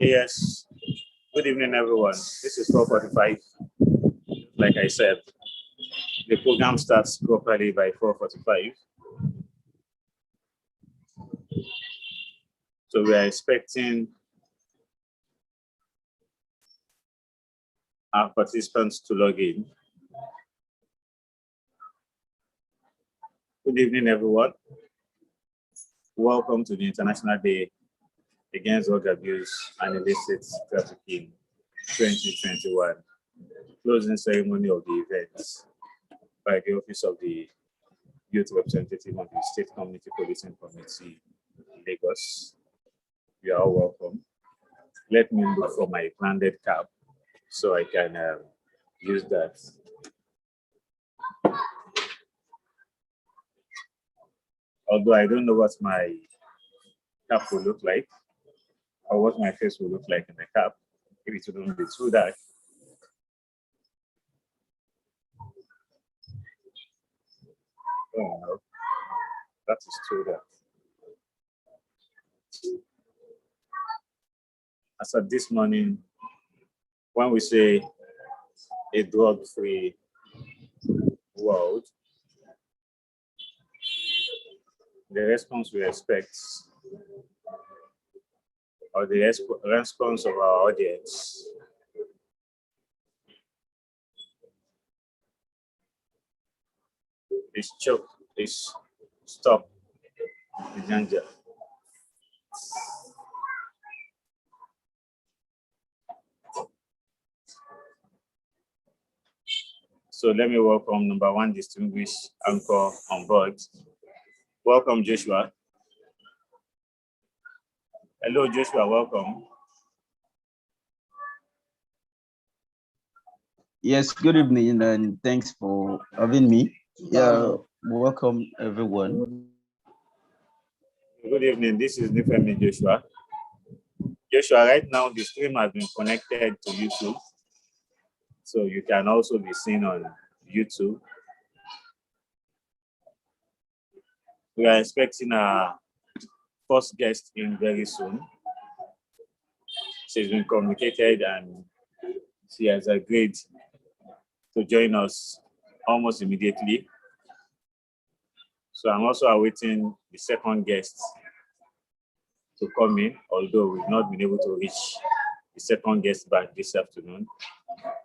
Yes, good evening, everyone. This is 4:45. Like I said, the program starts properly by 4:45. So we are expecting our participants to log in. Good evening, everyone. Welcome to the International Day Against Drug Abuse and Illicit Trafficking 2021 closing ceremony of the event by the Office of the Youth Representative of the State Community Policing Committee, Lagos. You are all welcome. Let me look for my branded cap so I can use that. Although I don't know what my cap will look like or what my face will look like in the cap, if it wouldn't be too dark. Oh no, that is too dark. As of this morning, when we say a drug-free world, the response we expect or the response of our audience is choke, is stop the danger. So let me welcome number one distinguished anchor on board. Welcome, Joshua. Hello, Joshua, welcome. Yes, good evening and thanks for having me. Yeah, welcome everyone. Good evening, this is Nifemi Joshua. Joshua, right now the stream has been connected to YouTube. So you can also be seen on YouTube. We are expecting our first guest in very soon. She's been communicated and she has agreed to join us almost immediately. So I'm also awaiting the second guest to come in, although we've not been able to reach the second guest back this afternoon,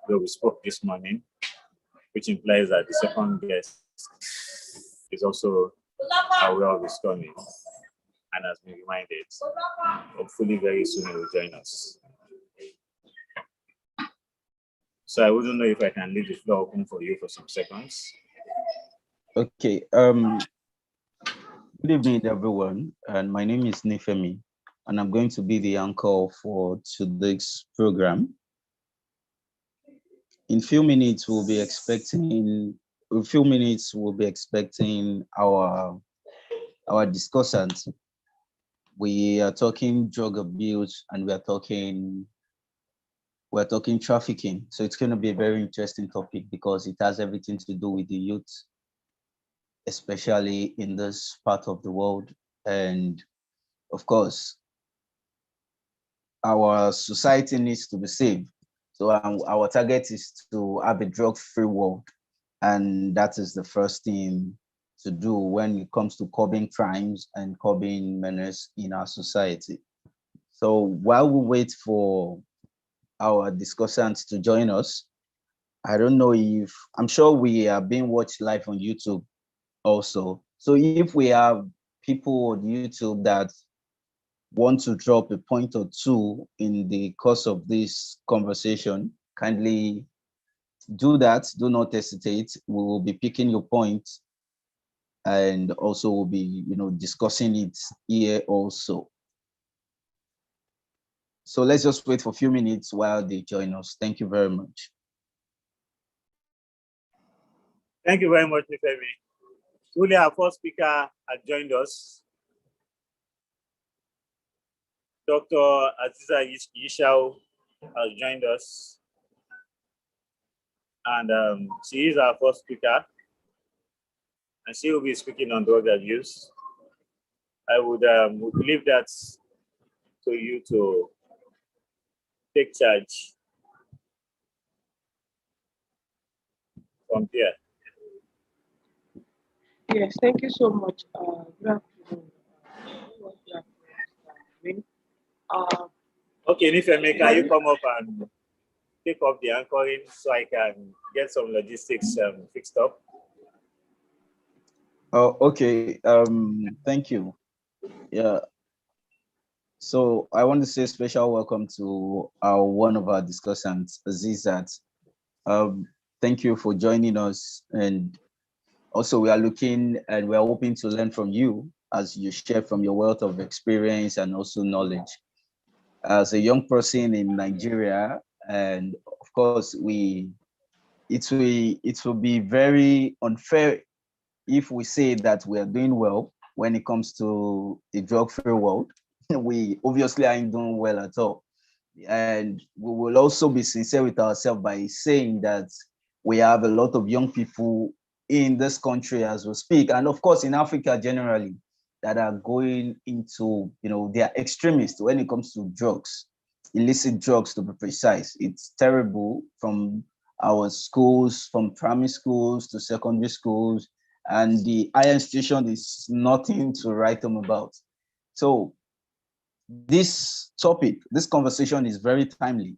though we spoke this morning, which implies that the second guest is also aware of his coming and has been reminded. Hopefully very soon he will join us. So I wouldn't know if I can leave the floor open for you for some seconds. Okay. Good evening, everyone. And my name is Nifemi, and I'm going to be the anchor for today's program. In few minutes, we'll be expecting our discussant. We are talking drug abuse and we're talking trafficking. So it's going to be a very interesting topic because it has everything to do with the youth, especially in this part of the world. And of course, our society needs to be saved. So our target is to have a drug-free world. And that is the first thing to do when it comes to curbing crimes and curbing menace in our society. So while we wait for our discussants to join us, I don't know if, I'm sure we are being watched live on YouTube also. So if we have people on YouTube that want to drop a point or two in the course of this conversation, kindly do that. Do not hesitate. We will be picking your point and also we'll be, discussing it here also. So let's just wait for a few minutes while they join us. Thank you very much. Thank you very much, Nifemi. Truly, our first speaker has joined us. Dr. Aziza Yishao has joined us. And she is our first speaker. And she will be speaking on drug abuse. I would leave that to you to take charge from here. Yes, thank you so much. Good afternoon. What you are doing. Uh, Okay, Nifemi, can you come up and take up the anchoring so I can get some logistics fixed up? Oh, okay. Thank you. Yeah. So I want to say special welcome to one of our discussants, Azizat. Thank you for joining us. And also we are looking and we are hoping to learn from you as you share from your wealth of experience and also knowledge. As a young person in Nigeria, and of course, it will be very unfair if we say that we are doing well when it comes to the drug-free world. We obviously aren't doing well at all. And we will also be sincere with ourselves by saying that we have a lot of young people in this country as we speak, and of course in Africa generally, that are going into, they are extremists when it comes to drugs, illicit drugs to be precise. It's terrible, from our schools, from primary schools to secondary schools, and the higher institution is nothing to write them about. So this topic, this conversation is very timely,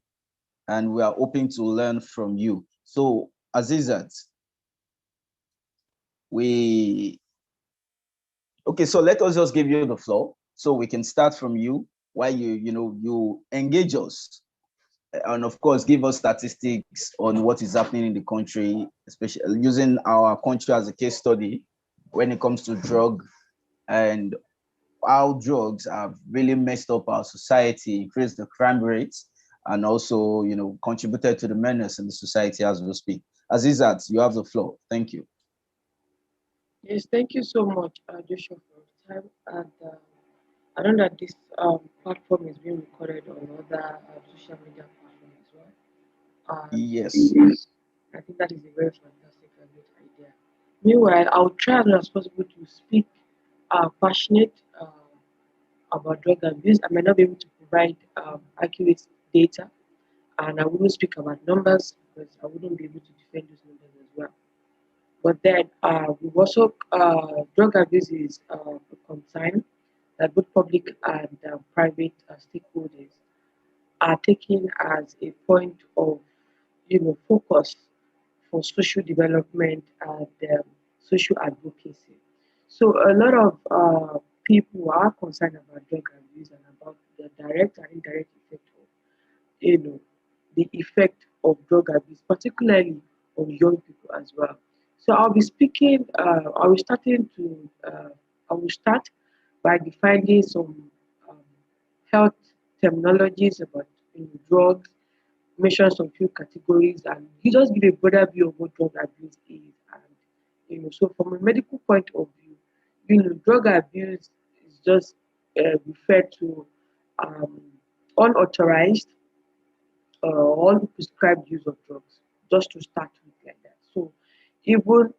and we are hoping to learn from you. So, Azizat, so let us just give you the floor so we can start from you, while you engage us, and of course give us statistics on what is happening in the country, especially using our country as a case study when it comes to drug, and how drugs have really messed up our society, increased the crime rates, and also, contributed to the menace in the society as we speak. Azizat, you have the floor. Thank you. yes, thank you so much, Joshua, for your time. And I know that this platform is being recorded on other social media platforms as well. And Yes. I think that is a very fantastic and great idea. Meanwhile, I'll try as much as possible to speak passionate about drug abuse. I might not be able to provide accurate data, and I wouldn't speak about numbers because I wouldn't be able to defend those numbers as well. But then we've also drug abuse is a concern that both public and private stakeholders are taking as a point of focus for social development and social advocacy. So a lot of people are concerned about drug abuse and about the direct and indirect effect of you know the effect of drug abuse, particularly on young people as well. So I'll be speaking. I will starting to. I will start by defining some um, health terminologies about drugs, mention some few categories, and you just give a broader view of what drug abuse is. And so from a medical point of view, drug abuse is just referred to um, unauthorized unprescribed use of drugs, just to start with like that. So even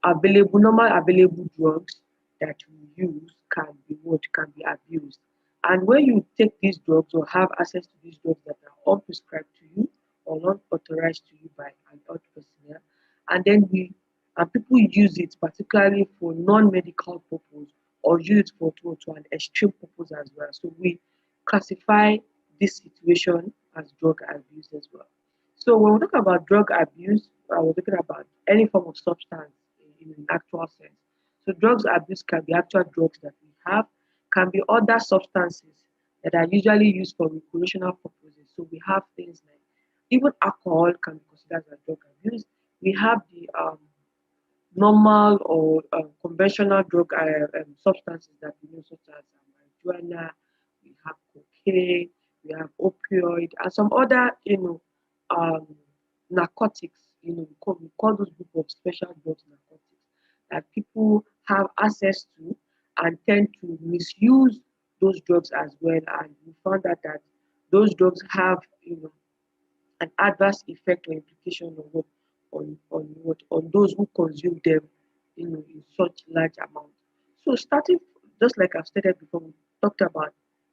normal available drugs that we use can be abused. And when you take these drugs or have access to these drugs that are unprescribed to you or not authorized to you by an health personnel, and then people use it particularly for non-medical purpose or use it to an extreme purpose as well. So we classify this situation as drug abuse as well. So when we talk about drug abuse, we're talking about any form of substance in an actual sense. So drugs abuse can be actual drugs that we have, can be other substances that are usually used for recreational purposes. So we have things like even alcohol can be considered as drug abuse. We have the normal or conventional drug substances that we know, such as marijuana, we have cocaine, we have opioid, and some other, um, narcotics. We call those group of special drugs narcotics that people have access to and tend to misuse those drugs as well. And we found out that those drugs have, an adverse effect or implication on those who consume them in such large amounts. So starting just like I've stated before, we talked about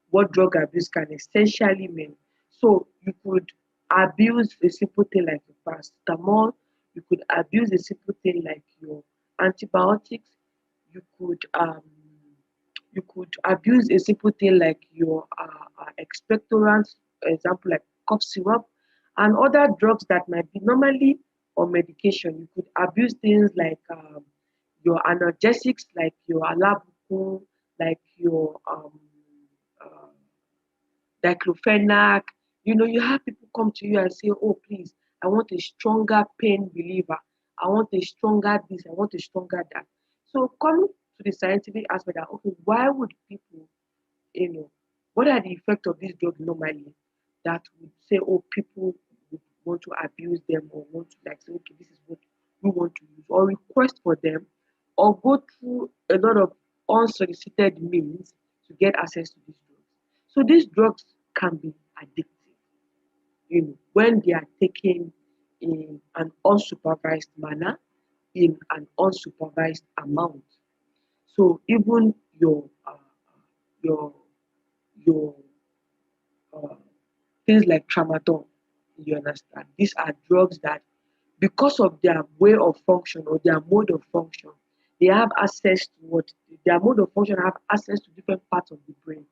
what drug abuse can essentially mean. So you could abuse a simple thing like your paracetamol. You could abuse a simple thing like your antibiotics. You could abuse a simple thing like your expectorants, example like cough syrup, and other drugs that might be normally on medication. You could abuse things like your analgesics, like your alabukun, like your uh, diclofenac. You have people come to you and say, "Oh, please, I want a stronger pain reliever. I want a stronger this. I want a stronger that." So coming to the scientific aspect, that okay, why would people, you know, what are the effects of this drug normally that would say, "Oh, people would want to abuse them or want to like say, okay, this is what we want to use," or request for them, or go through a lot of unsolicited means to get access to these drugs. So these drugs can be addictive, when they are taken in an unsupervised manner, in an unsupervised amount. So even your your uh, things like tramadol, you understand, these are drugs that, because of their way of function or their mode of function, they have access to what their mode of function have access to different parts of the brain,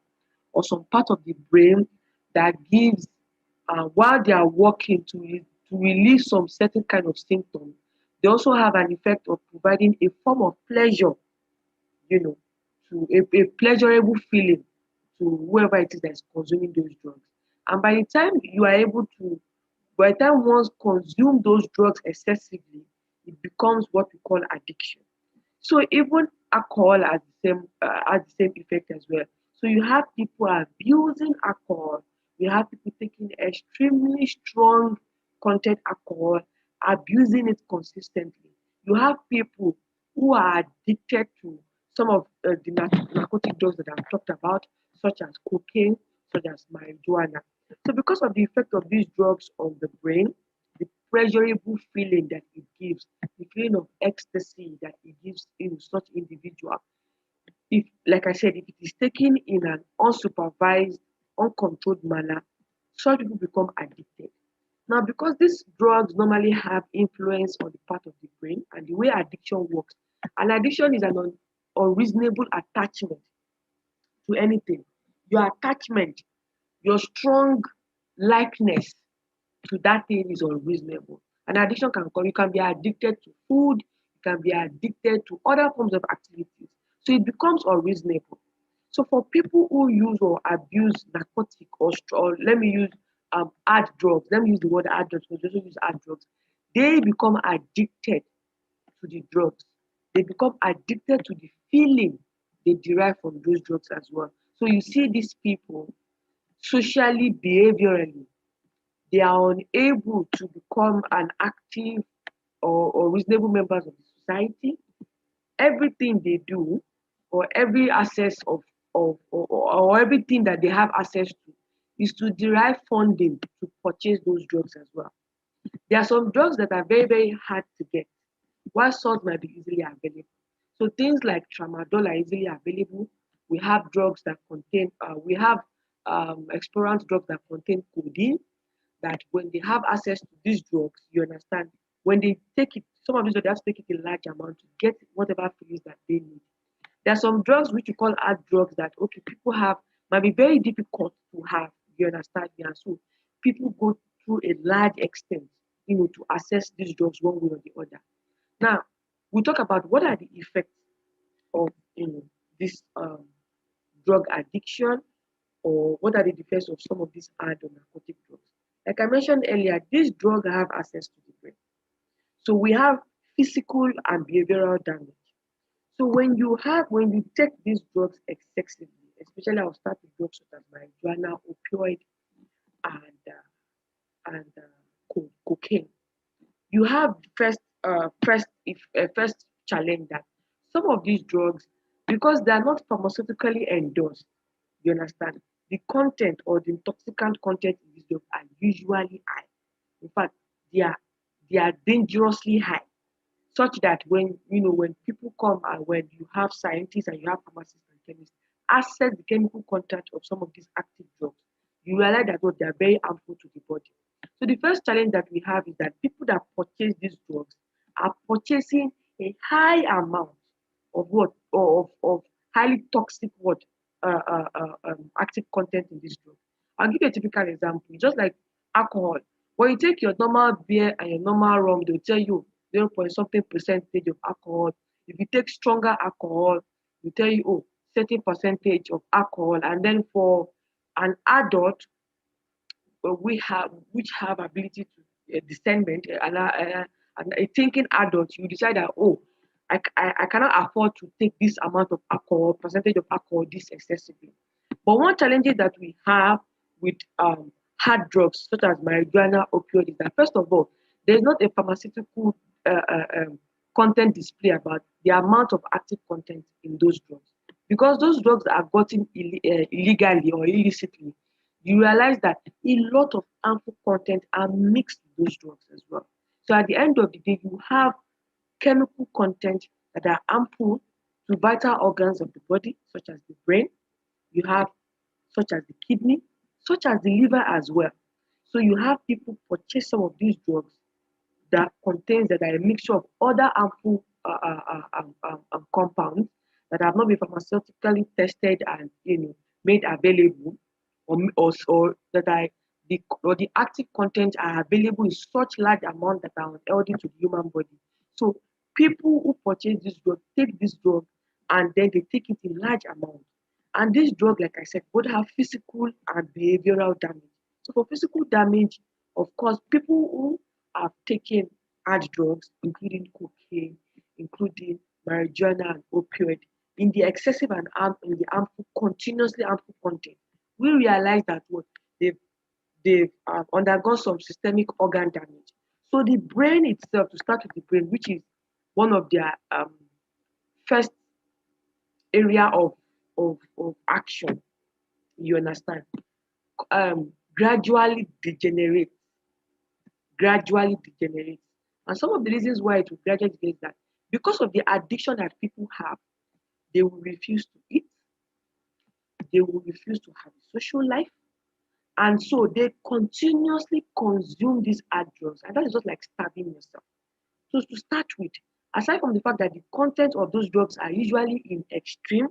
or some part of the brain that gives, while they are working to release some certain kind of symptoms, they also have an effect of providing a form of pleasure, you know, to a pleasurable feeling to whoever it is that is consuming those drugs. And by the time one consume those drugs excessively, it becomes what we call addiction. So even alcohol has the same effect as well. So you have people abusing alcohol. You have people taking extremely strong content alcohol, abusing it consistently. You have people who are addicted to some of the narcotic drugs that I've talked about, such as cocaine, such as marijuana. So because of the effect of these drugs on the brain, the pleasurable feeling that it gives, the feeling of ecstasy that it gives in such individual. If, like I said, if it is taken in an unsupervised, uncontrolled manner, such people become addicted. Now, because these drugs normally have influence on the part of the brain and the way addiction works, an addiction is an unreasonable attachment to anything. Your attachment, your strong likeness to that thing is unreasonable. An addiction can come, you can be addicted to food, you can be addicted to other forms of activities. So it becomes unreasonable. So for people who use or abuse narcotic or let me use hard drugs, let me use the word hard drugs because we also use hard drugs, they become addicted to the drugs. They become addicted to the feeling they derive from those drugs as well. So you see these people socially, behaviorally, they are unable to become an active or reasonable members of the society. Everything they do, or every access or everything that they have access to, is to derive funding to purchase those drugs as well. There are some drugs that are very, very hard to get, while some might be easily available. So things like tramadol are easily available. We have drugs that contain, we have explorant drugs that contain codeine, that when they have access to these drugs, you understand, when they take it, some of these drugs, they have to take it in large amount to get whatever feelings that they need. There are some drugs which you call hard drugs that, okay, people have, might be very difficult to have, you understand me? And so people go through a large extent, to access these drugs one way or the other. Now, we talk about what are the effects of, this drug addiction, or what are the effects of some of these hard or narcotic drugs. Like I mentioned earlier, these drugs have access to the brain. So we have physical and behavioral damage. So when you take these drugs excessively, especially I'll start with drugs such as marijuana, opioid, and cocaine, you have first challenge that some of these drugs, because they are not pharmaceutically endorsed, you understand, the content or the intoxicant content in these drugs are usually high. In fact, they are dangerously high, such that when people come and when you have scientists and you have pharmacists and chemists access the chemical content of some of these active drugs, you realize that they are very harmful to the body. So the first challenge that we have is that people that purchase these drugs are purchasing a high amount of what of highly toxic active content in this drug. I'll give you a typical example, just like alcohol. When you take your normal beer and your normal rum, they'll tell you 0 point something percentage of alcohol. If you take stronger alcohol, they tell you, oh, certain percentage of alcohol. And then for an adult, which have ability to discernment, and a thinking adult, you decide that, oh, I cannot afford to take this amount of alcohol, percentage of alcohol this excessively. But one challenge that we have with hard drugs such as marijuana, opioid, is that first of all, there's not a pharmaceutical content display about the amount of active content in those drugs, because those drugs are gotten illegally or illicitly. You realize that a lot of harmful content are mixed with those drugs as well. So at the end of the day, you have chemical content that are harmful to vital organs of the body, such as the brain. You have such as the kidney, such as the liver as well. So you have people purchase some of these drugs that contains that are a mixture of other harmful compounds that have not been pharmaceutically tested and made available, or that are the active content are available in such large amount that are unhealthy to the human body. So people who purchase this drug take this drug and then they take it in large amount. And this drug, like I said, both have physical and behavioral damage. So for physical damage, of course, people who have taken hard drugs, including cocaine, including marijuana and opioid, in the excessive and in the harmful, continuously harmful content, we realize that what they've undergone some systemic organ damage. So the brain itself, to start with the brain, which is one of their first area of action, you understand, gradually degenerates, gradually degenerates. And some of the reasons why it will gradually degenerate is that because of the addiction that people have, they will refuse to eat, they will refuse to have a social life, and so they continuously consume these hard drugs, and that is just like starving yourself. So to start with, aside from the fact that the content of those drugs are usually in extreme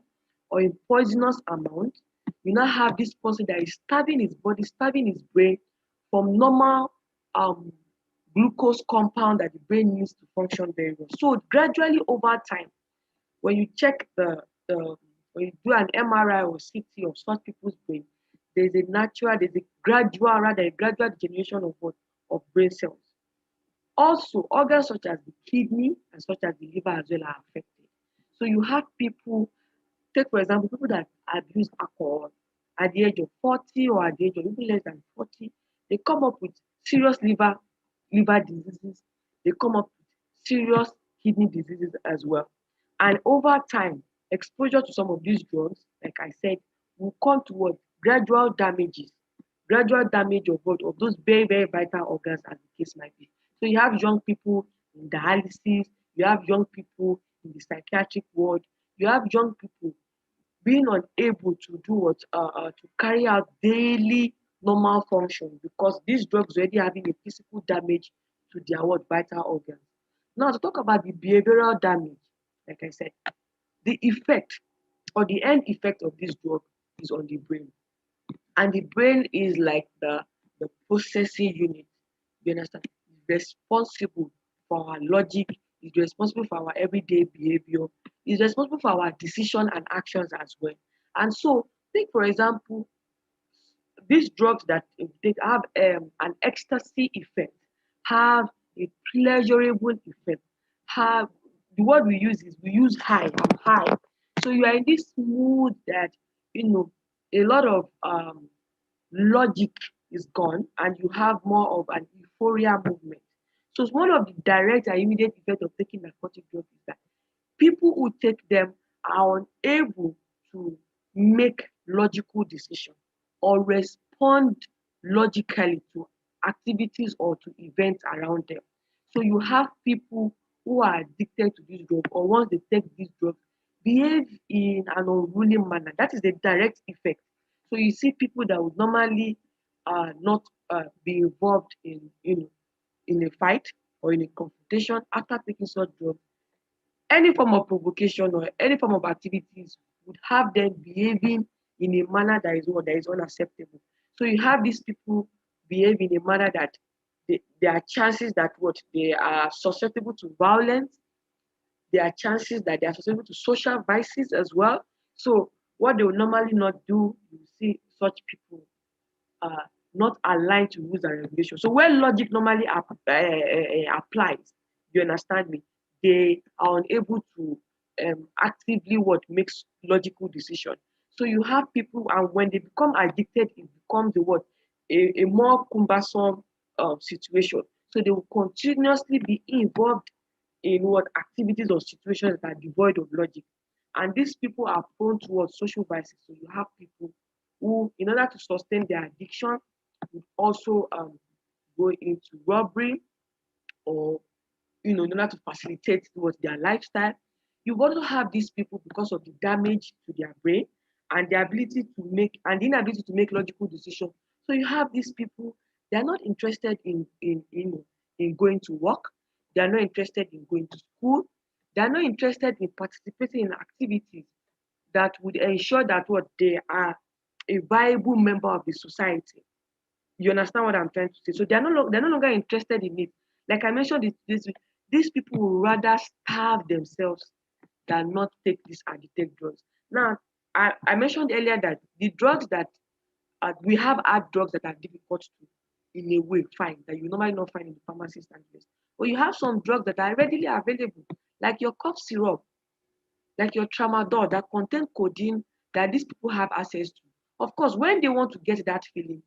or in poisonous amounts, you now have this person that is starving his body, starving his brain from normal glucose compound that the brain needs to function very well. So gradually over time, when you check the when you do an MRI or CT of such people's brain, there's a gradual degeneration of what? Of brain cells. Also, organs such as the kidney and such as the liver as well are affected. So you have people, take for example, people that abuse alcohol at the age of 40 or at the age of even less than 40, they come up with serious liver diseases, they come up with serious kidney diseases as well. And over time, exposure to some of these drugs, like I said, will come toward gradual damage of what of those very, very vital organs as the case might be. So you have young people in dialysis, you have young people in the psychiatric ward, you have young people being unable to do what to carry out daily normal function because these drugs already having a physical damage to their what vital organs. Now to talk about the behavioral damage, like I said, the effect or the end effect of this drug is on the brain. And the brain is like the processing unit. You understand? It's responsible for our logic, it's responsible for our everyday behavior, it's responsible for our decision and actions as well. And so, take for example, these drugs that they have an ecstasy effect, have a pleasurable effect, have the word we use is we use high, I'm high. So you are in this mood that a lot of logic is gone and you have more of an euphoria movement. So it's one of the direct and immediate effects of taking narcotic drugs is that people who take them are unable to make logical decisions or respond logically to activities or to events around them. So you have people who are addicted to this drug or once they take this drug behave in an unruly manner. That is the direct effect. So you see people that would normally not be involved in in a fight or in a confrontation after taking such drugs. Any form of provocation or any form of activities would have them behaving in a manner that is unacceptable. So you have these people behave in a manner that there are chances that they are susceptible to violence. There are chances that they are susceptible to social vices as well. So what they will normally not do, you see such people not aligned to rules and regulations. So where logic normally applies, you understand me, they are unable to actively what makes logical decision. So you have people, and when they become addicted, it becomes a more cumbersome situation. So they will continuously be involved in what activities or situations that are devoid of logic. And these people are prone towards social vices. So you have people who, in order to sustain their addiction, would also go into robbery or in order to facilitate towards their lifestyle. You also have these people because of the damage to their brain and the ability to make and the inability to make logical decisions. So you have these people, they are not interested in going to work, they are not interested in going to school, they are not interested in participating in activities that would ensure that what they are a viable member of the society. You understand what I'm trying to say? So they're no longer interested in it. Like I mentioned, these people will rather starve themselves than not take these addictive drugs. Now, I mentioned earlier that the drugs that we have hard drugs that are difficult to, in a way, find that you normally not find in the pharmacy and place. But you have some drugs that are readily available, like your cough syrup, like your tramadol that contain codeine that these people have access to. Of course, when they want to get that feeling,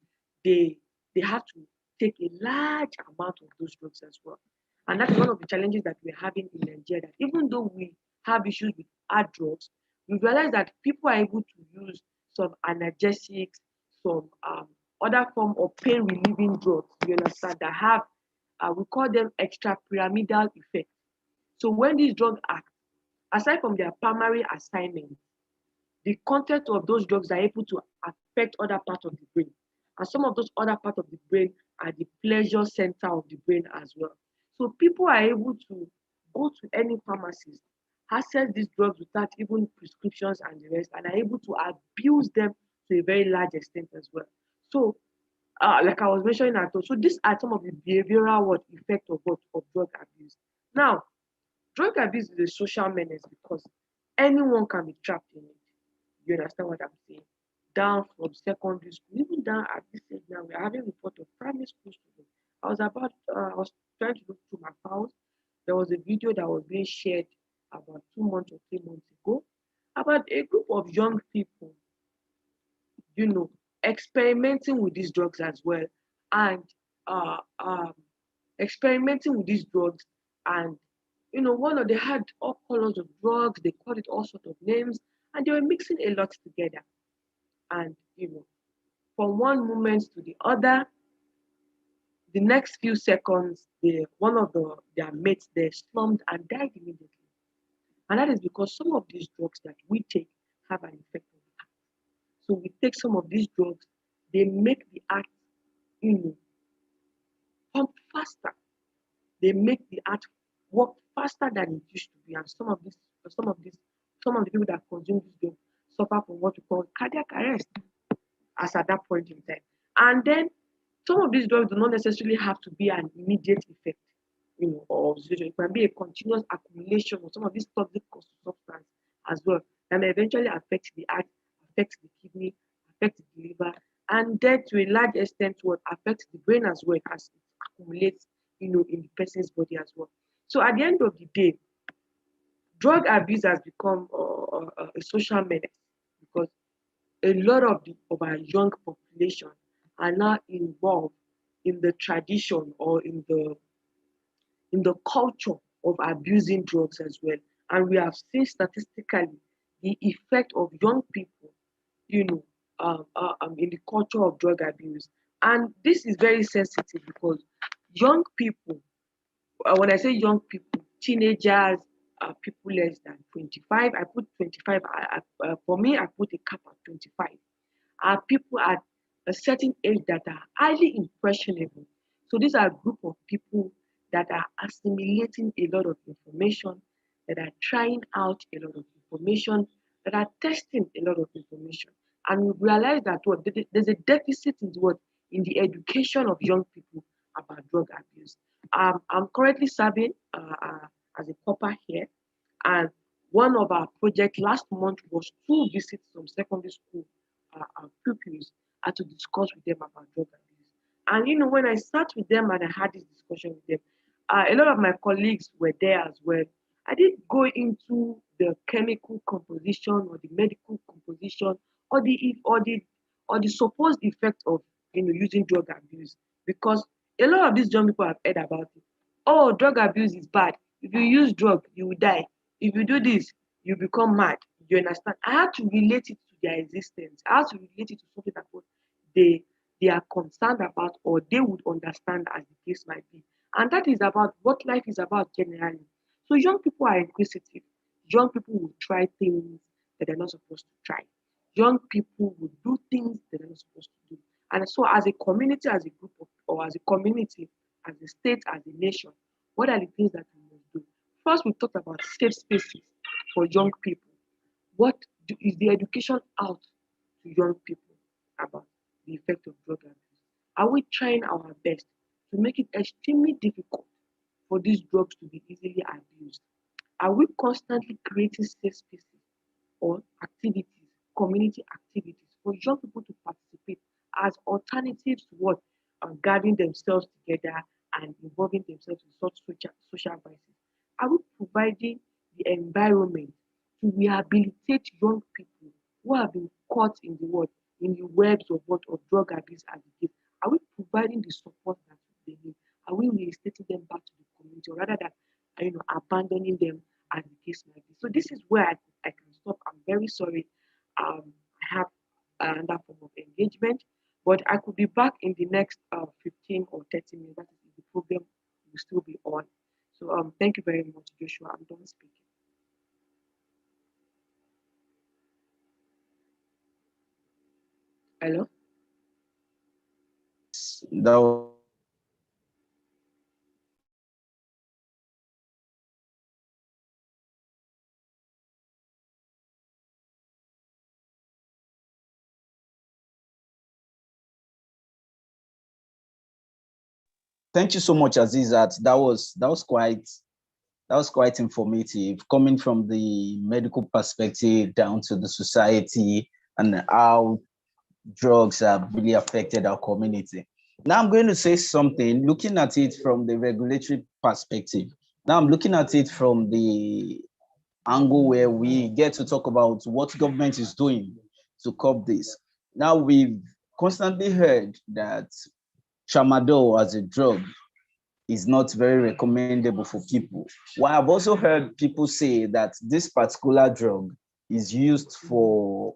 they they have to take a large amount of those drugs as well. And that's one of the challenges that we're having in Nigeria. That even though we have issues with hard drugs, we realize that people are able to use some analgesics, some other form of pain relieving drugs, you understand, that have we call them extrapyramidal effects. So when these drugs act, aside from their primary assignment, the content of those drugs are able to affect other parts of the brain. And some of those other parts of the brain are the pleasure center of the brain as well. So people are able to go to any pharmacist, access these drugs without even prescriptions and the rest, and are able to abuse them to a very large extent as well. So, like I was mentioning, so these are some of the behavioral effect of drug abuse. Now, drug abuse is a social menace because anyone can be trapped in it. You understand what I'm saying? Down from secondary school, even down at this age now, we're having report of primary school students. I was trying to look through my files. There was a video that was being shared about 2 months or 3 months ago about a group of young people, you know, experimenting with these drugs as well, and uh, um, experimenting with these drugs, and one of they had all colors of drugs. They called it all sorts of names, and they were mixing a lot together. And from one moment to the other, the next few seconds, one of their mates they slumped and died immediately. And that is because some of these drugs that we take have an effect on the heart. So we take some of these drugs, they make the heart, you know, pump faster. They make the heart work faster than it used to be. And some of the people that consume this drug suffer from what we call cardiac arrest as at that point in time. And then some of these drugs do not necessarily have to be an immediate effect, or situation. It can be a continuous accumulation of some of these toxic substances as well that may eventually affect the heart, affect the kidney, affect the liver, and then to a large extent what affects the brain as well as it accumulates, in the person's body as well. So at the end of the day, drug abuse has become a social menace because a lot of our young population are now involved in the tradition or in the culture of abusing drugs as well. And we have seen statistically the effect of young people, you know, in the culture of drug abuse. And this is very sensitive because young people, when I say young people, teenagers, people less than 25, I put 25, for me, I put a cap at 25. are people at a certain age that are highly impressionable. So these are a group of people that are assimilating a lot of information, that are trying out a lot of information, that are testing a lot of information. And we realize that what there's a deficit in what in the education of young people about drug abuse. I'm currently serving as a copper here, and one of our projects last month was to visit some secondary school pupils and to discuss with them about drug abuse. And when I sat with them and I had this discussion with them, a lot of my colleagues were there as well. I didn't go into the chemical composition or the medical composition or the supposed effect of using drug abuse, because a lot of these young people have heard about it. Oh, drug abuse is bad. If you use drug, you will die. If you do this, you become mad. You understand? I had to relate it to their existence. I had to relate it to something that what they they are concerned about or they would understand as the case might be. And that is about what life is about generally. So young people are inquisitive. Young people will try things that they're not supposed to try. Young people will do things that they're not supposed to do. And so as a community, as a group of, or as a community, as a state, as a nation, what are the things that we must do? First, we talked about safe spaces for young people. Is the education out to young people about the effect of drug abuse? Are we trying our best to make it extremely difficult for these drugs to be easily abused? Are we constantly creating safe spaces or activities, community activities for young people to participate as alternatives to what gathering themselves together and involving themselves in such social vices? Are we providing the environment to rehabilitate young people who have been caught in the webs of drug abuse as it is? Are we providing the support that they need? Are we reinstating them back to the community, or rather than abandoning them as the case might be? So this is where I can stop. I'm very sorry. I have another form of engagement, but I could be back in the next 15 or 30 minutes. That is if the program will still be on. So thank you very much, Joshua. I'm done speaking. Hello? That was Thank you so much, Azizat. That was quite informative, coming from the medical perspective down to the society and how drugs have really affected our community. Now I'm going to say something, looking at it from the regulatory perspective. Now I'm looking at it from the angle where we get to talk about what government is doing to curb this. Now we've constantly heard that tramadol as a drug is not very recommendable for people. Well, I've also heard people say that this particular drug is used for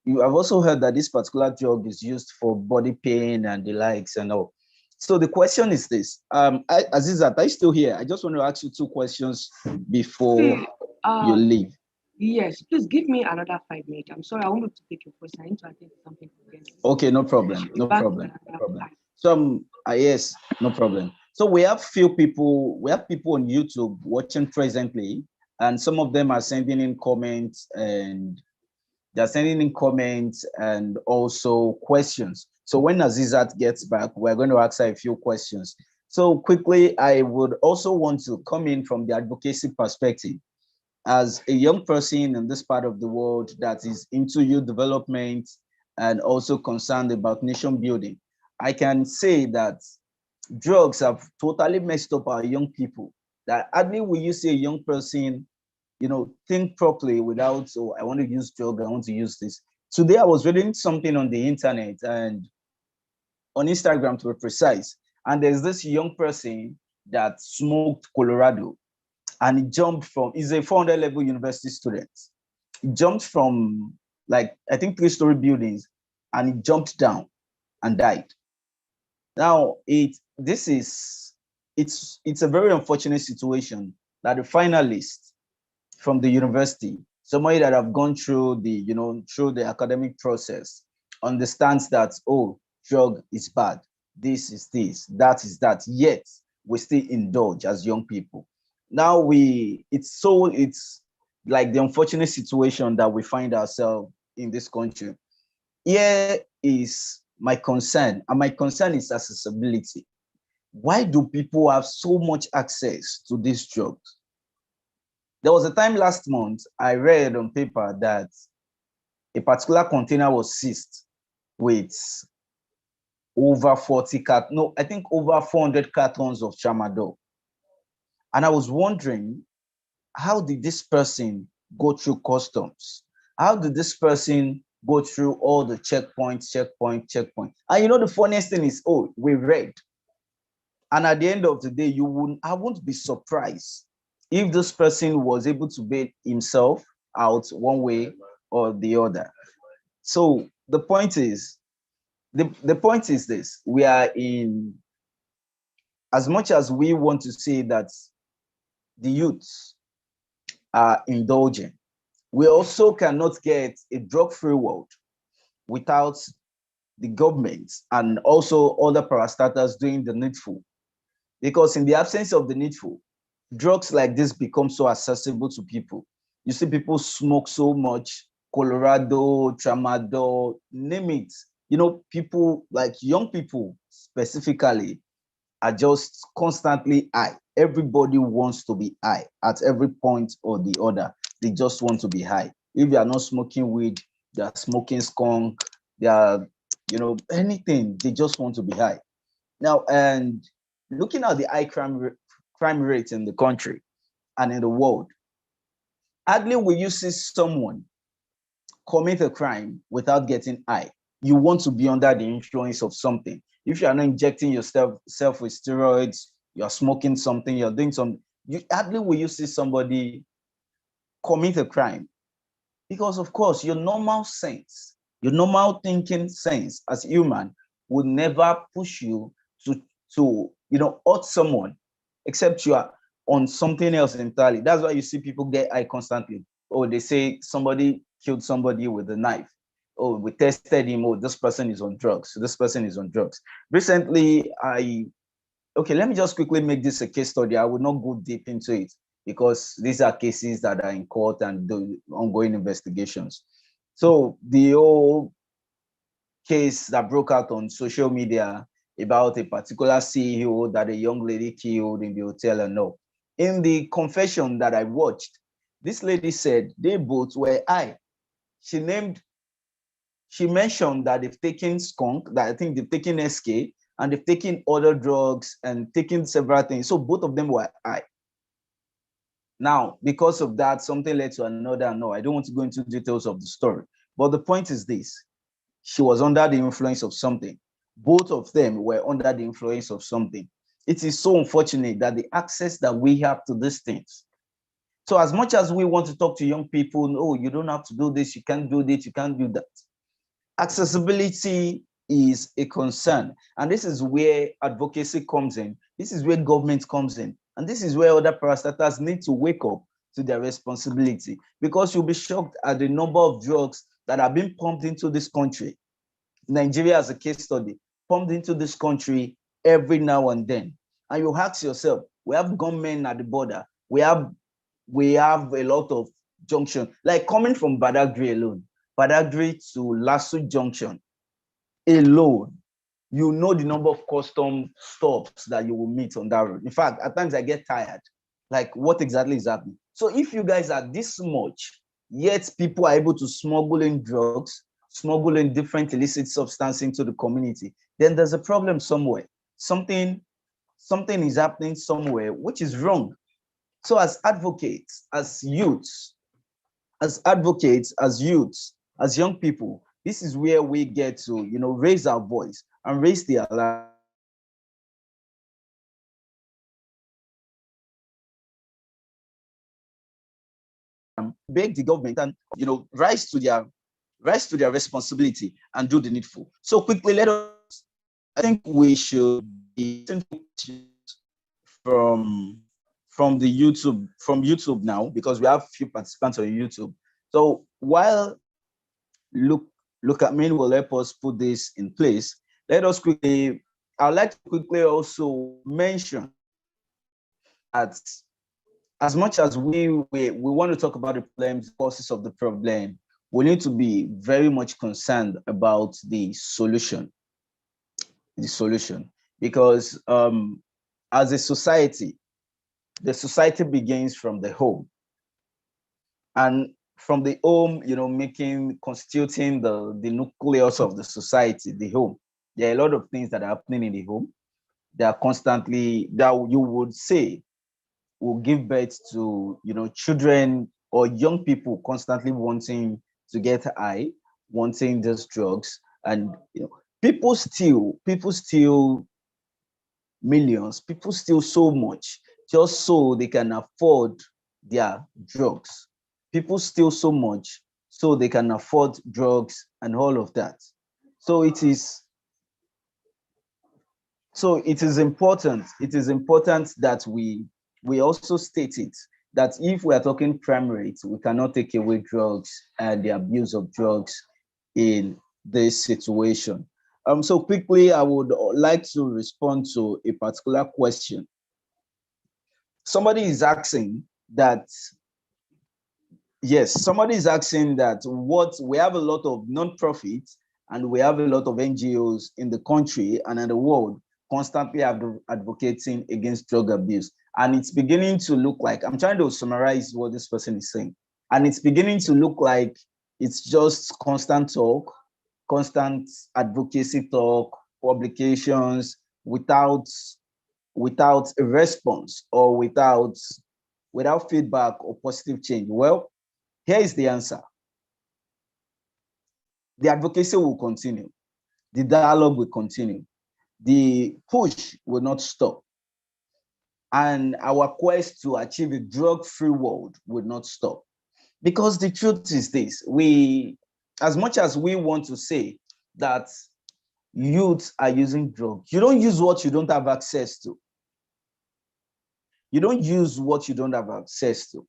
you have also heard that this particular drug is used for body pain and the likes and all. So the question is this, Azizat, are you still here? I just want to ask you two questions before you leave. Yes, please give me another 5 minutes. I'm sorry, I wanted to take your question. I need to attend to something. Okay, no problem. No problem. So yes, no problem. So we have people on YouTube watching presently, and some of them are sending in comments, and they're sending in comments and also questions. So when Azizat gets back, we're going to ask her a few questions. So quickly, I would also want to come in from the advocacy perspective. As a young person in this part of the world that is into youth development and also concerned about nation building, I can say that drugs have totally messed up our young people. That hardly will you see a young person, think properly without, oh, I want to use drug, I want to use this. Today I was reading something on the internet and on Instagram to be precise, and there's this young person that smoked Colorado, and he jumped from, he's a 400 level university student. He jumped from, like, I think 3-story buildings, and he jumped down and died. Now, it's a very unfortunate situation that the finalist from the university somebody that have gone through the, through the academic process, understands that, oh, drug is bad, this is this, that is that, yet we still indulge as young people. Now it's like the unfortunate situation that we find ourselves in this country. Here is my concern, and my concern is accessibility. Why do people have so much access to these drugs? There was a time last month I read on paper that a particular container was seized with over 400 cartons of tramadol. And I was wondering, how did this person go through customs? How did this person go through all the checkpoints? And the funniest thing is, oh, we read. And at the end of the day, I won't be surprised if this person was able to bail himself out one way or the other. So the point is this: we are in, as much as we want to say that the youths are indulging, we also cannot get a drug-free world without the government and also other parastatals doing the needful. Because in the absence of the needful, drugs like this become so accessible to people. You see people smoke so much, Colorado, tramadol, name it. People, like young people specifically, are just constantly high. Everybody wants to be high at every point or the other. They just want to be high. If you are not smoking weed, they are smoking skunk, they are, anything. They just want to be high. Now, and looking at the high crime rate in the country and in the world, hardly will you see someone commit a crime without getting high. You want to be under the influence of something. If you are not injecting yourself with steroids, you're smoking something, you're doing something, hardly will you see somebody commit a crime. Because of course, your normal sense, your normal thinking sense as human would never push you to hurt someone, except you are on something else entirely. That's why you see people get high constantly. Oh, they say somebody killed somebody with a knife. Oh, we tested him. Oh, this person is on drugs. This person is on drugs. Recently, let me just quickly make this a case study. I will not go deep into it because these are cases that are in court and the ongoing investigations. So the whole case that broke out on social media about a particular CEO that a young lady killed in the hotel and all. In the confession that I watched, this lady said they both were high. She mentioned that they've taken skunk, that I think they've taken SK, and they've taken other drugs and taken several things. So both of them were high. Now, because of that, something led to another. No, I don't want to go into details of the story. But the point is this: she was under the influence of something. Both of them were under the influence of something. It is so unfortunate that the access that we have to these things. So as much as we want to talk to young people, oh, you don't have to do this, you can't do this, you can't do that. Accessibility is a concern. And this is where advocacy comes in. This is where government comes in. And this is where other parastatals need to wake up to their responsibility, because you'll be shocked at the number of drugs that are being pumped into this country. Nigeria, as a case study, pumped into this country every now and then. And you ask yourself, we have gunmen at the border. We have a lot of junction, like coming from Badagry alone, Badagry to Lasso Junction alone, the number of custom stops that you will meet on that road. In fact, at times I get tired. Like, what exactly is happening? So if you guys are this much, yet people are able to smuggle in drugs, smuggle in different illicit substances into the community, then there's a problem somewhere. Something is happening somewhere which is wrong. So as advocates, as youths, as young people, this is where we get to, raise our voice and raise the alarm. Beg the government and rise to their responsibility and do the needful. So quickly, I think we should be from YouTube now, because we have few participants on YouTube. So while look at me will help us put this in place, let us quickly, I'd like to quickly also mention that as much as we want to talk about the problems, causes of the problem, we need to be very much concerned about the solution. Because as a society, the society begins from the home, and from the home, constituting the nucleus of the society, the home. There are a lot of things that are happening in the home. They are constantly, that you would say will give birth to children or young people constantly wanting to get high, wanting these drugs, and people steal millions, people steal so much just so they can afford their drugs. People steal so much so they can afford drugs and all of that. So it is important. It is important that we also state it, that if we are talking crime rates, we cannot take away drugs and the abuse of drugs in this situation. So quickly, I would like to respond to a particular question. Somebody is asking that, yes, somebody is asking that what we have a lot of non-profits and we have a lot of NGOs in the country and in the world constantly advocating against drug abuse. And it's beginning to look like, I'm trying to summarize what this person is saying, and it's beginning to look like it's just constant talk, constant advocacy talk, publications without a response or without feedback or positive change. Well, here is the answer. The advocacy will continue. The dialogue will continue. The push will not stop. And our quest to achieve a drug-free world will not stop. Because the truth is this, as much as we want to say that youth are using drugs, you don't use what you don't have access to. You don't use what you don't have access to.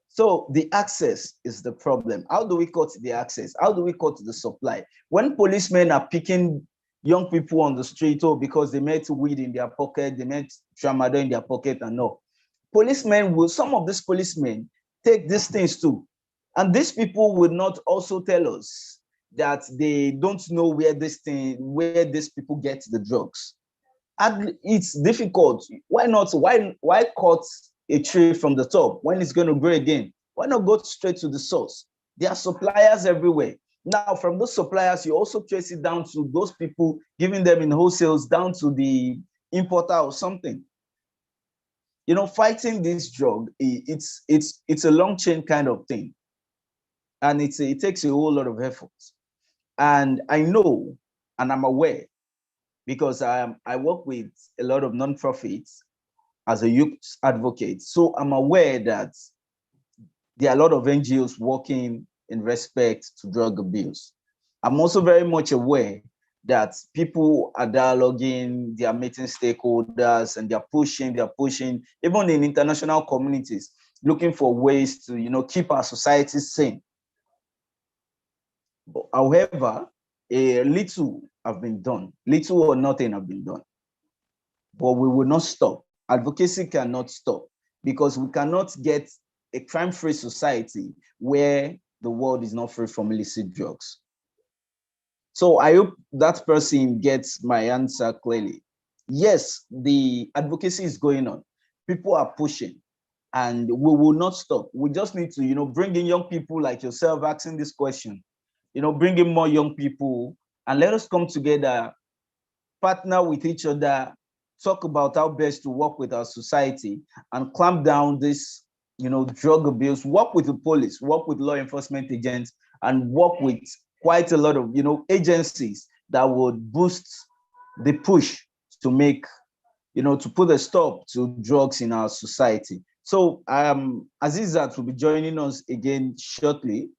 So the access is the problem. How do we cut the access? How do we cut the supply? When policemen are picking young people on the street, because they met weed in their pocket, they met tramadol in their pocket and all, some of these policemen take these things too. And these people will not also tell us that they don't know where these people get the drugs. And it's difficult. Why not? Why cut a tree from the top when it's going to grow again? Why not go straight to the source? There are suppliers everywhere. Now, from those suppliers, you also trace it down to those people giving them in wholesales, down to the importer or something. Fighting this drug, it's a long chain kind of thing, and it takes a whole lot of effort. And I know, and I'm aware, because I work with a lot of nonprofits as a youth advocate. So I'm aware that there are a lot of NGOs working in respect to drug abuse. I'm also very much aware that people are dialoguing, they are meeting stakeholders, and they're pushing, even in international communities, looking for ways to, keep our society sane. However, little have been done. Little or nothing have been done. But we will not stop. Advocacy cannot stop, because we cannot get a crime-free society where the world is not free from illicit drugs. So I hope that person gets my answer clearly. Yes, the advocacy is going on. People are pushing, and we will not stop. We just need to, bring in young people like yourself asking this question, bring in more young people, and let us come together, partner with each other, talk about how best to work with our society and clamp down this, drug abuse, work with the police, work with law enforcement agents, and work with quite a lot of, agencies that would boost the push to make, to put a stop to drugs in our society. So Azizat will be joining us again shortly.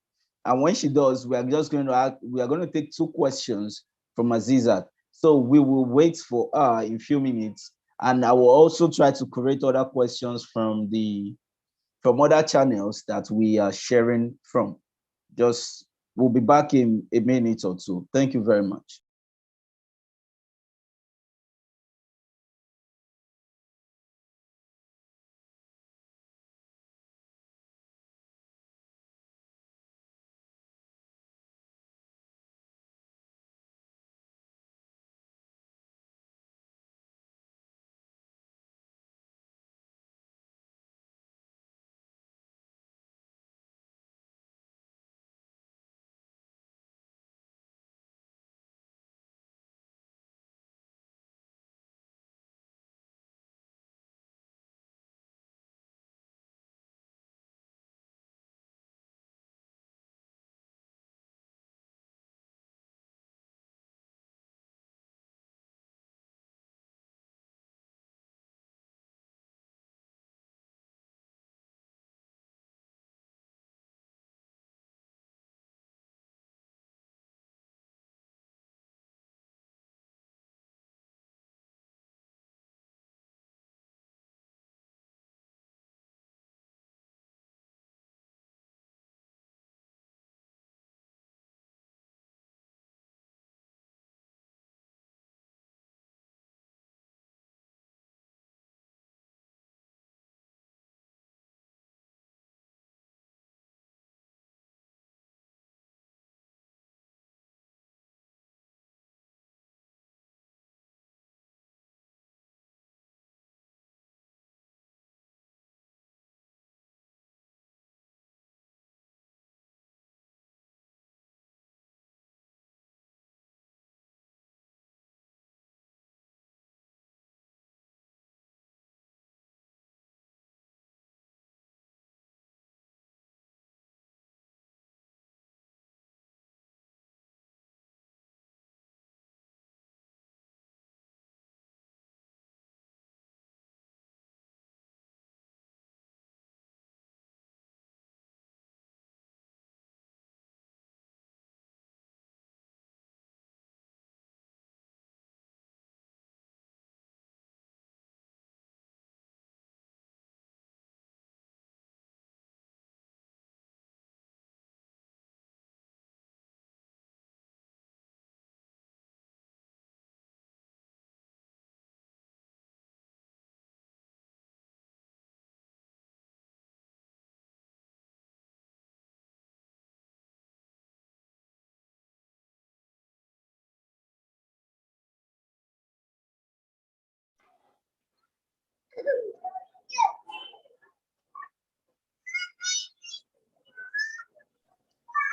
And when she does, we are going to take 2 questions from Azizat. So we will wait for her in a few minutes. And I will also try to create other questions from the from other channels that we are sharing from. Just, we'll be back in a minute or two. Thank you very much.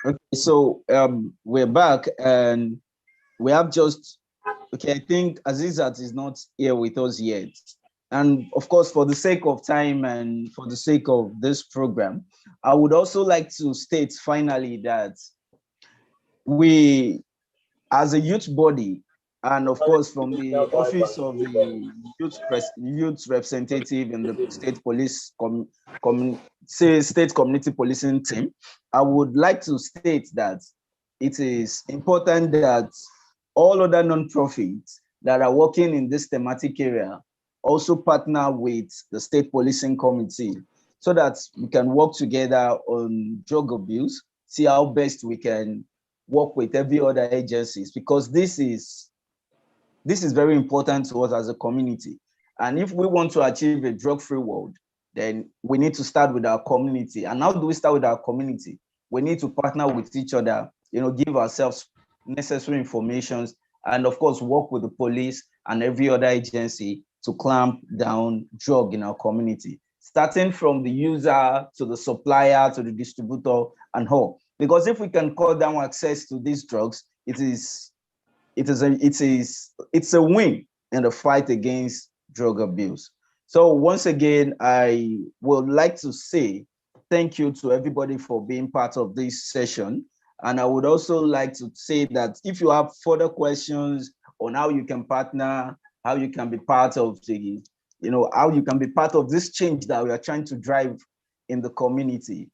Okay, so we're back and we have just, okay, I think Azizat is not here with us yet. And of course, for the sake of time and for the sake of this program, I would also like to state finally that we, as a youth body, and of course from the office of the youth representative in the state police state community policing team, I would like to state that it is important that all other non-profits that are working in this thematic area also partner with the state policing committee so that we can work together on drug abuse, see how best we can work with every other agencies, because this is very important to us as a community. And if we want to achieve a drug-free world, then we need to start with our community. And how do we start with our community? We need to partner with each other, give ourselves necessary informations, and of course, work with the police and every other agency to clamp down drug in our community, starting from the user to the supplier to the distributor and all. Because if we can cut down access to these drugs, it's a win in the fight against drug abuse. So once again, I would like to say thank you to everybody for being part of this session. And I would also like to say that if you have further questions on how you can partner, how you can be part of how you can be part of this change that we are trying to drive in the community,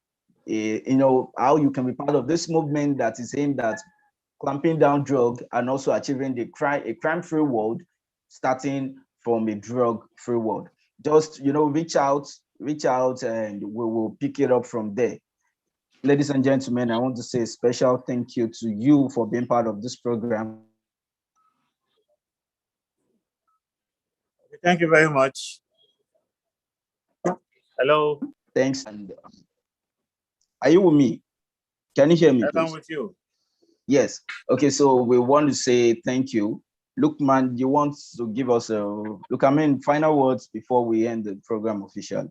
how you can be part of this movement that is aimed at clamping down drug and also achieving a crime-free world, starting from a drug-free world. Just reach out reach out and we will pick it up from there. Ladies and gentlemen, I want to say a special thank you to you for being part of this program. Thank you very much. Hello. Thanks. And are you with me? Can you hear me, please? I'm with you. Yes. Okay, so we want to say thank you. Look, man, you want to give us final words before we end the program officially?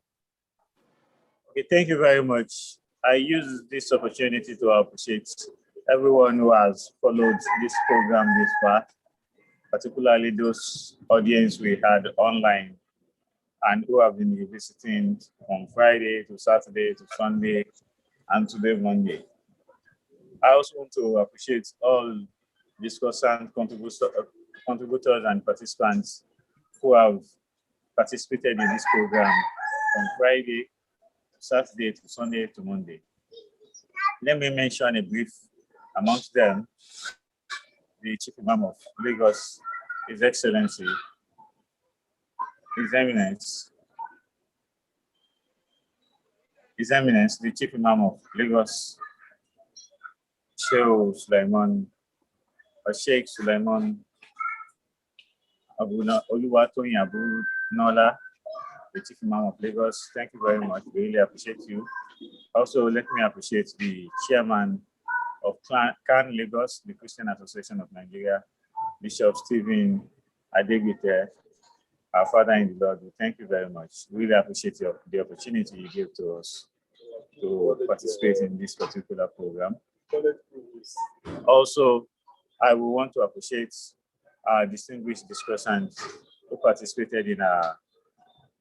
Okay, thank you very much. I use this opportunity to appreciate everyone who has followed this program this far, particularly those audience we had online and who have been visiting from Friday to Saturday to Sunday and today Monday. I also want to appreciate all discussant contributors and participants who have participated in this program from Friday to Saturday to Sunday to Monday. Let me mention a brief amongst them: the Chief Imam of Lagos, His Excellency, His Eminence, the Chief Imam of Lagos, Sheikh Sulaiman Oluwatoyin Abu Nola, the Chief Imam of Lagos. Thank you very much. We really appreciate you. Also, let me appreciate the Chairman of CAN Lagos, the Christian Association of Nigeria, Bishop Stephen Adegbite, our father in the Lord. We thank you very much. We really appreciate the opportunity you gave to us to participate in this particular program. Also, I will want to appreciate our distinguished discussants who participated in our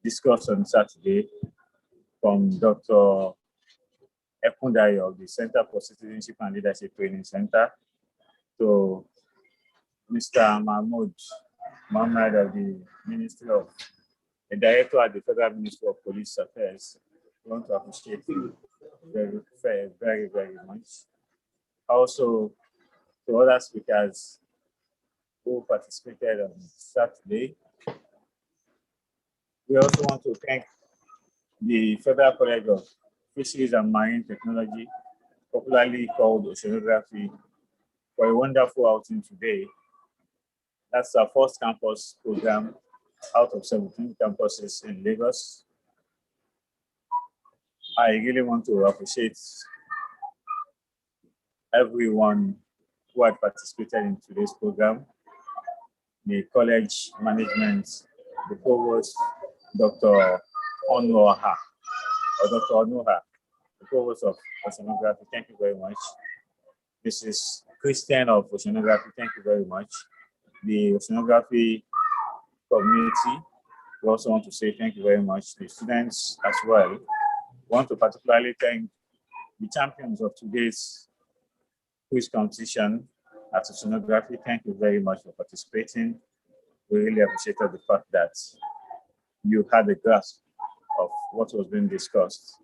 discourse on Saturday, from Dr. Ekundayo of the Center for Citizenship and Leadership Training Center to Mr. Mahmoud Mohammed of the Director at the Federal Ministry of Police Affairs. I want to appreciate you very, very, very much. Also, to other speakers who participated on Saturday, we also want to thank the Federal College of Fisheries and Marine Technology, popularly called Oceanography, for a wonderful outing today. That's our first campus program out of 17 campuses in Lagos. I really want to appreciate everyone who had participated in today's program, the college management, the provost, Dr. Onoha, the provost of Oceanography. Thank you very much. Mrs. Christian of Oceanography, thank you very much. The Oceanography community, we also want to say thank you very much. The students as well. We want to particularly thank the champions of today's quiz competition at Oceanography. Thank you very much for participating. We really appreciated the fact that you had a grasp of what was being discussed.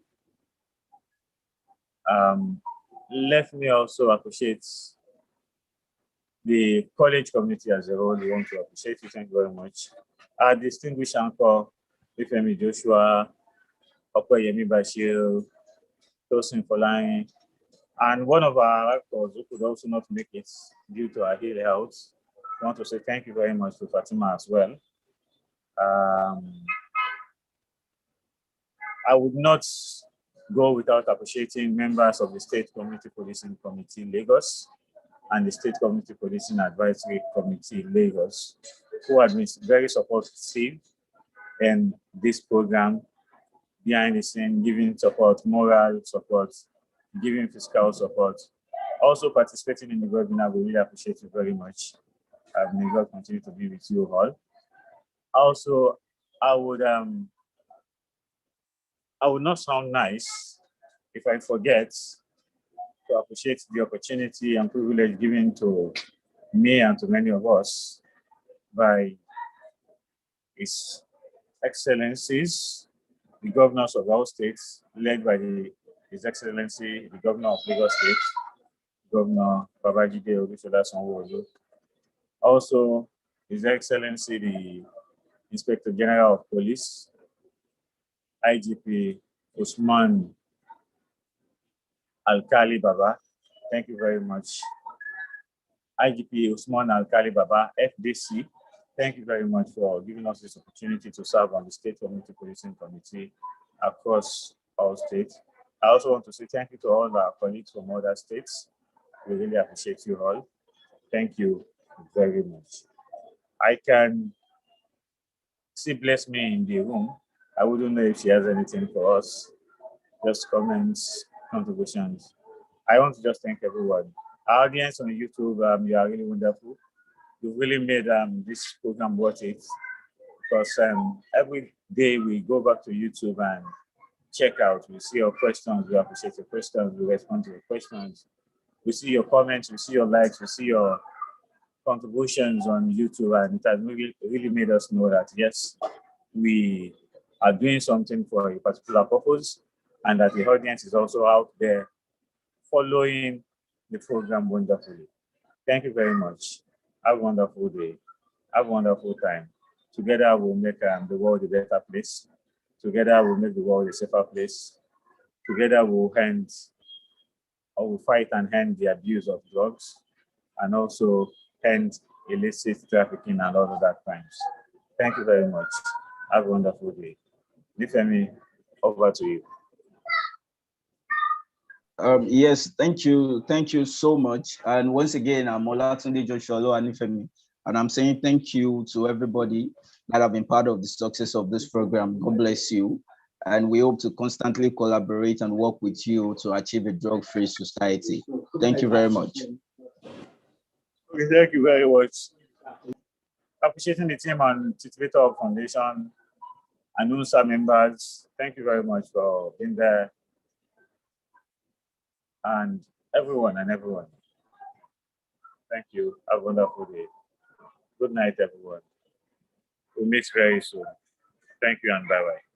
Let me also appreciate the college community as a whole. We want to appreciate you. Thank you very much. Our distinguished anchor, Ifemi Joshua, Okoyemi Bashir, Tosin Folani, and one of our actors who could also not make it due to her ill health. I want to say thank you very much to Fatima as well. I would not go without appreciating members of the State Community Policing Committee Lagos and the State Community Policing Advisory Committee Lagos, who have been very supportive in this program, behind the scene, giving support, moral support, giving fiscal support, also participating in the webinar. We really appreciate you very much. May God continue to be with you all. Also, I would not sound nice if I forget to appreciate the opportunity and privilege given to me and to many of us by His Excellencies, the governors of all states, led by His Excellency, the Governor of Lagos State, Governor Babajide Olusola Sanwo-Olu. Also, His Excellency, the Inspector General of Police, IGP Usman Alkali Baba. Thank you very much. IGP Usman Alkali Baba, FDC. Thank you very much for giving us this opportunity to serve on the State Community Policing Committee across all states. I also want to say thank you to all our colleagues from other states. We really appreciate you all. Thank you very much. I can see Bless Me in the room. I wouldn't know if she has anything for us. Just comments, contributions. I want to just thank everyone. Our audience on YouTube, you are really wonderful. You really made this program worth it, because every day we go back to YouTube and check out. We see your questions, we appreciate your questions, we respond to your questions. We see your comments, we see your likes, we see your contributions on YouTube, and it has really made us know that yes, we are doing something for a particular purpose, and that the audience is also out there following the program wonderfully. Thank you very much. Have a wonderful day. Have a wonderful time. Together we'll make the world a better place. Together we'll make the world a safer place. Together we'll fight and end the abuse of drugs, and also end illicit trafficking and all of that crimes. Thank you very much. Have a wonderful day. Nifemi, over to you. Yes, thank you so much. And once again, I'm Olatunde Joshua Anifemi, and I'm saying thank you to everybody that have been part of the success of this program. God bless you. And we hope to constantly collaborate and work with you to achieve a drug-free society. Thank you very much. Okay, thank you very much. Appreciating the team and Titvator Foundation and UNSA members. Thank you very much for being there. And everyone. Thank you. Have a wonderful day. Good night, everyone. We'll meet very soon. Thank you and bye-bye.